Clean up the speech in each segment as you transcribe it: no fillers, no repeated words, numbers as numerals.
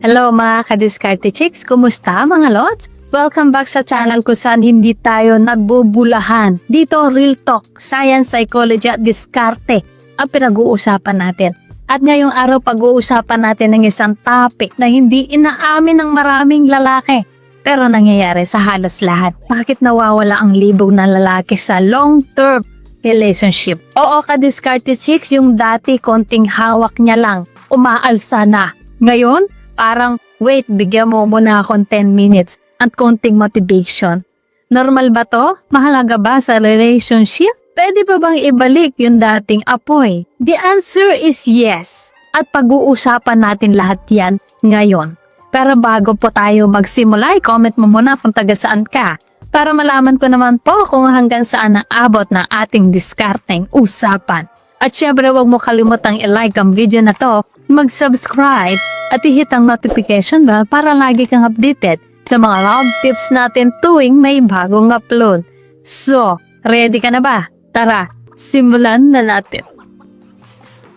Hello mga ka-Diskarte Chicks! Kumusta mga lods? Welcome back sa channel kung saan hindi tayo nagbubulahan. Dito, real talk, science, psychology at diskarte ang pinag-uusapan natin. At ngayong araw pag-uusapan natin ng isang topic na hindi inaamin ng maraming lalaki. Pero nangyayari sa halos lahat. Bakit nawawala ang libog na lalaki sa long-term relationship? Oo ka-Diskarte Chicks, yung dati konting hawak niya lang, umaalsa na. Ngayon, parang, wait, bigyan mo muna akong 10 minutes at konting motivation. Normal ba to? Mahalaga ba sa relationship? Pwede ba bang ibalik yung dating apoy? The answer is yes. At pag-uusapan natin lahat yan ngayon. Pero bago po tayo magsimula, i-comment mo muna kung taga saan ka. Para malaman ko naman po kung hanggang saan naabot ng ating diskarteng usapan. At syempre huwag mo kalimutang i-like ang video na to, mag-subscribe at i-hit ang notification bell para lagi kang updated sa mga love tips natin tuwing may bagong upload. So, ready ka na ba? Tara, simulan na natin.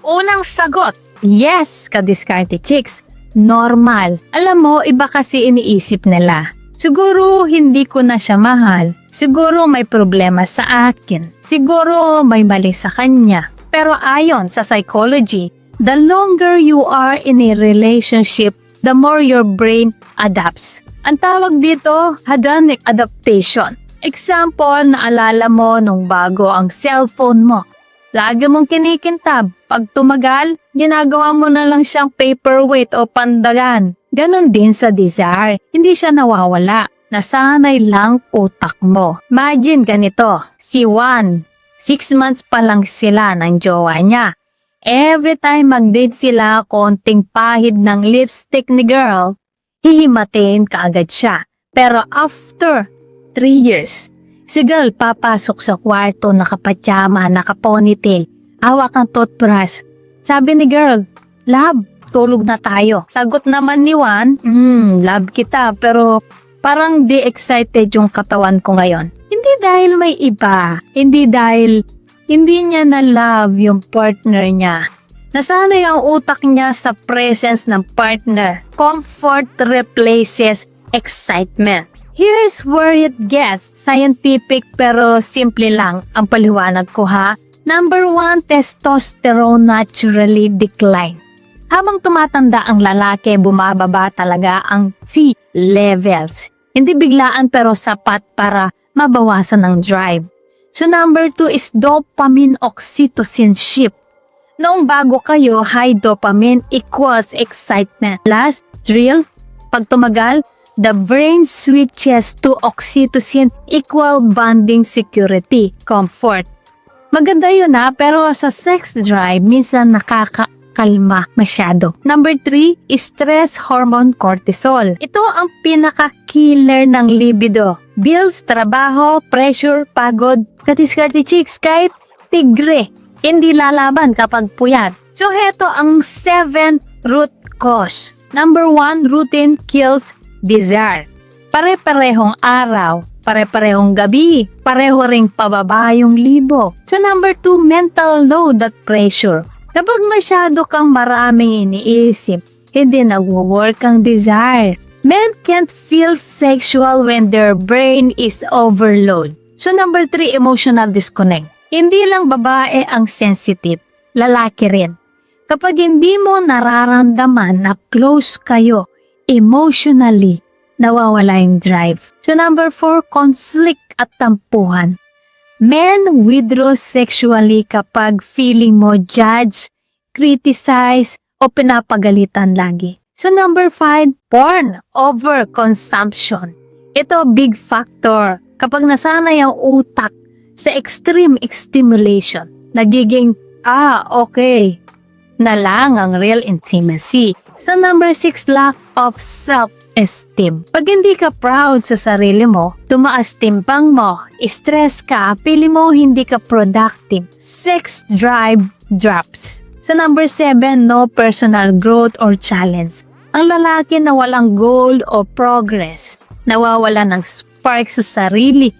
Unang sagot, yes, ka-Diskarte Chicks, normal. Alam mo, iba kasi iniisip nila. Siguro hindi ko na siya mahal. Siguro may problema sa akin. Siguro may mali sa kanya. Pero ayon sa psychology, the longer you are in a relationship, the more your brain adapts. Ang tawag dito, hedonic adaptation. Example, naalala mo nung bago ang cellphone mo. Lagi mong kinikintab. Pag tumagal, ginagawa mo na lang siyang paperweight o pandagan. Ganon din sa desire. Hindi siya nawawala. Nasanay lang utak mo. Imagine ganito, si Juan, 6 months pa lang sila ng jowa niya. Every time mag-date sila, konting pahid ng lipstick ni girl, hihimatin kaagad siya. Pero after 3 years, si girl papasok sa kwarto, nakapajama, nakaponytail, hawak ang toothbrush. Sabi ni girl, love, tulog na tayo. Sagot naman ni Juan, love kita, pero parang di-excited yung katawan ko ngayon. Hindi dahil may iba, hindi dahil hindi niya na-love yung partner niya. Nasanay ang utak niya sa presence ng partner. Comfort replaces excitement. Here's where it gets scientific pero simple lang ang paliwanag ko ha. Number 1, testosterone naturally decline. Habang tumatanda ang lalaki, bumababa talaga ang T levels. Hindi biglaan pero sapat para mabawasan ang drive. So number 2 is dopamine oxytocin shift. Noong bago kayo, high dopamine equals excitement. Last, thrill. Pag tumagal, the brain switches to oxytocin equal bonding, security, comfort. Maganda yun ha, pero sa sex drive, minsan nakakakalma masyado. Number 3 is stress hormone cortisol. Ito ang pinaka-killer ng libido. Bills, trabaho, pressure, pagod. Ka-Diskarte Chicks, kahit tigre, hindi lalaban kapag puyat. So heto ang 7 root cause. Number 1, routine kills desire. Pare-parehong araw, pare-parehong gabi, pareho ring pababa yung libo. So number 2, mental load at pressure. Kapag masyado kang maraming iniisip, hindi nagwo-work ang desire. Men can't feel sexual when their brain is overload. So number 3, emotional disconnect. Hindi lang babae ang sensitive, lalaki rin. Kapag hindi mo nararamdaman na close kayo emotionally, nawawala yung drive. So number 4, conflict at tampuhan. Men withdraw sexually kapag feeling mo judge, criticize, o pinapagalitan lagi. So number 5, porn overconsumption. Ito big factor. Kapag nasanay ang utak sa extreme stimulation, nagiging, okay, na lang ang real intimacy. So number 6, lack of self-esteem. Pag hindi ka proud sa sarili mo, tumaas timbang mo, stress ka, pili mo hindi ka productive, sex drive drops. So number 7, no personal growth or challenge. Ang lalaki na walang goal o progress, nawawala ng spark sa sarili.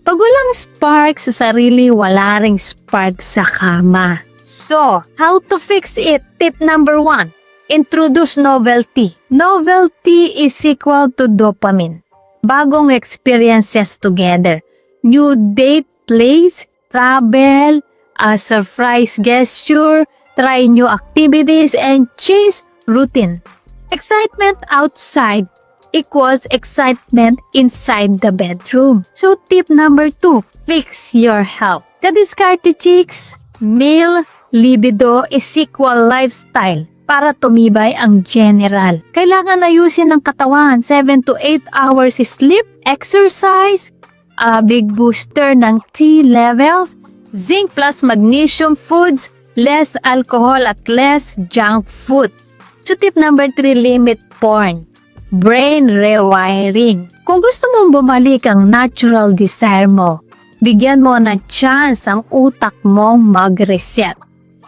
Pag walang spark sa sarili, wala ring spark sa kama. So, how to fix it? Tip number 1. Introduce novelty. Novelty is equal to dopamine. Bagong experiences together. New date, place, travel, a surprise gesture, try new activities, and change routine. Excitement outside equals excitement inside the bedroom. So tip number 2, fix your health. Kadiskarte chicks, male libido is equal lifestyle. Para tumibay ang general. Kailangan ayusin ng katawan, 7 to 8 hours sleep, exercise, a big booster ng T levels, zinc plus magnesium foods, less alcohol at less junk food. So tip number 3, limit porn. Brain rewiring. Kung gusto mong bumalik ang natural desire mo, bigyan mo ng chance ang utak mong mag-reset.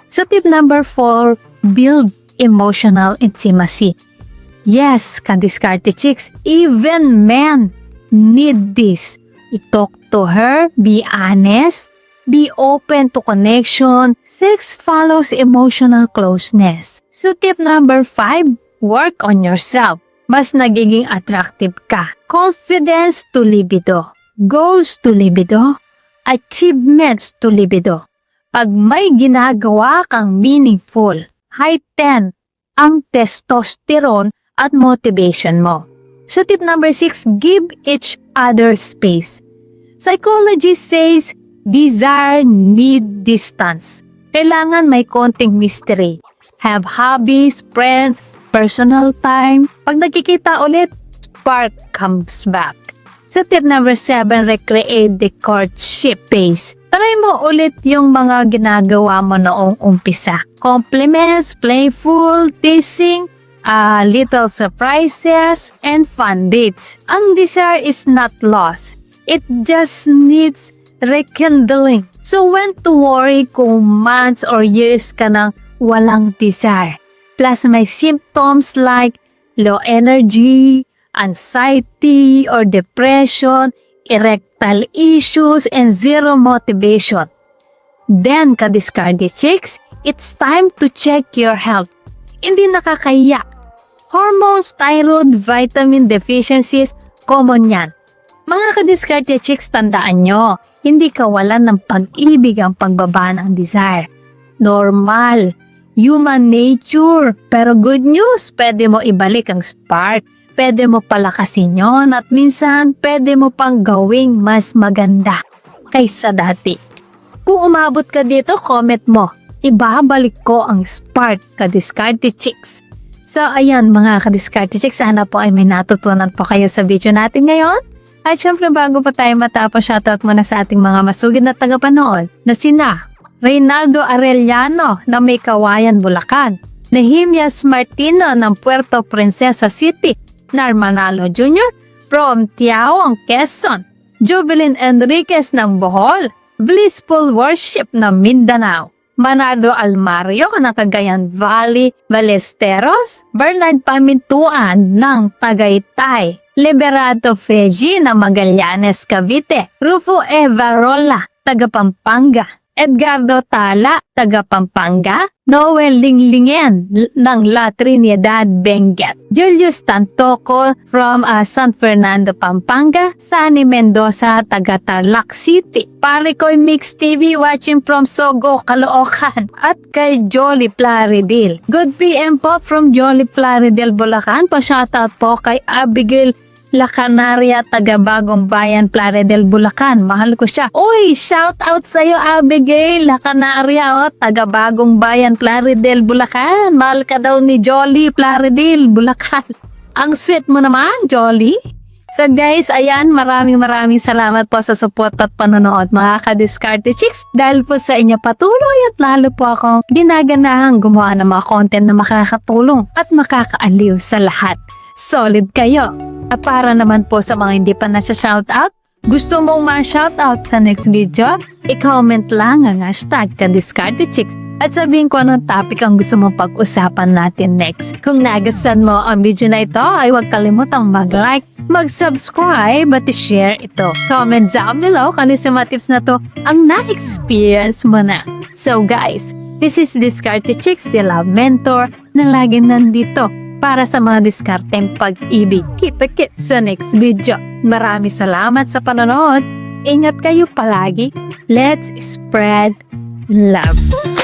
So tip number 4, build emotional intimacy. Yes, Kadiskarte chicks, even men need this. I-talk to her, be honest, be open to connection. Sex follows emotional closeness. So tip number 5, work on yourself. Mas nagiging attractive ka. Confidence to libido. Goals to libido. Achievements to libido. Pag may ginagawa kang meaningful, heighten ang testosterone at motivation mo. So tip number 6, give each other space. Psychology says, desire need distance. Kailangan may konting mystery. Have hobbies, friends, personal time. Pag nagkikita ulit, spark comes back. So tip number 7, recreate the courtship phase. Try mo ulit yung mga ginagawa mo noong umpisa. Compliments, playful, teasing, little surprises, and fun dates. Ang desire is not lost. It just needs rekindling. So when to worry kung months or years ka nang walang desire. Plus may symptoms like low energy, anxiety or depression, erectile issues, and zero motivation. Then, Kadiskarte chicks, it's time to check your health. Hindi nakakahiya. Hormones, thyroid, vitamin deficiencies, common yan. Mga Kadiskarte chicks, tandaan nyo, hindi kawalan ng pag-ibig ang pagbaba ng desire. Normal, human nature, pero good news, pwede mo ibalik ang spark. Pwede mo palakasin yon at minsan pwede mo pang gawing mas maganda kaysa dati. Kung umabot ka dito, comment mo. Ibabalik ko ang spark, Kadiskarte chicks. So ayan mga Kadiskarte chicks, sana po ay may natutunan po kayo sa video natin ngayon. At syempre bago pa tayo matapos, shoutout muna sa ating mga masugid na tagapanood na sina Reynaldo Arellano na may Kawayan, Bulacan, Nehemias Martino ng Puerto Princesa City, Narmanalo Jr. from Tiaong, Quezon, Jubilin Enriquez ng Bohol, Blissful Worship ng Mindanao, Manardo Almario ng Cagayan Valley, Ballesteros, Bernard Pamintuan ng Tagaytay, Liberato Feji ng Magallanes, Cavite, Rufo Evarola, taga Pampanga, Edgardo Tala, taga Pampanga, Noel Linglingen ng La Trinidad, Benguet, Julius Tantoco from San Fernando, Pampanga, Sunny Mendoza, taga Tarlac City, Parikoy Mix TV watching from Sogo, Caloocan, at kay Jolly Plaridel. Good PM po from Jolly Plaridel, Bulacan. Pa-shoutout po kay Abigail La Canaria, taga Bagong Bayan, Plaridel, Bulacan. Mahal ko siya. Uy, shout out sa'yo, Abigail La Canaria, taga Bagong Bayan, Plaridel, Bulacan. Mahal ka daw ni Jolly Plaridel, Bulacan. Ang sweet mo naman, Jolly. So guys, ayan, maraming salamat po sa support at panonood mga Kadiskarte chicks. Dahil po sa inyo patuloy at lalo po akong ginaganahang gumawa ng mga content na makakatulong at makakaaliw sa lahat. Solid kayo. At para naman po sa mga hindi pa na-shoutout, gusto mong ma-shoutout sa next video, i-comment lang ang hashtag Kadiskarte chicks at sabihin ko anong topic ang gusto mong pag-usapan natin next. Kung nagustuhan mo ang video na ito, ay huwag kalimutang mag-like, mag-subscribe at i-share ito. Comment down below kung ano sa mga tips na to ang na-experience mo na. So guys, This is Diskarte Chicks, si love mentor na laging nandito para sa mga diskarteng pag-ibig. Kita-kit sa next video. Maraming salamat sa panonood. Ingat kayo palagi. Let's spread love.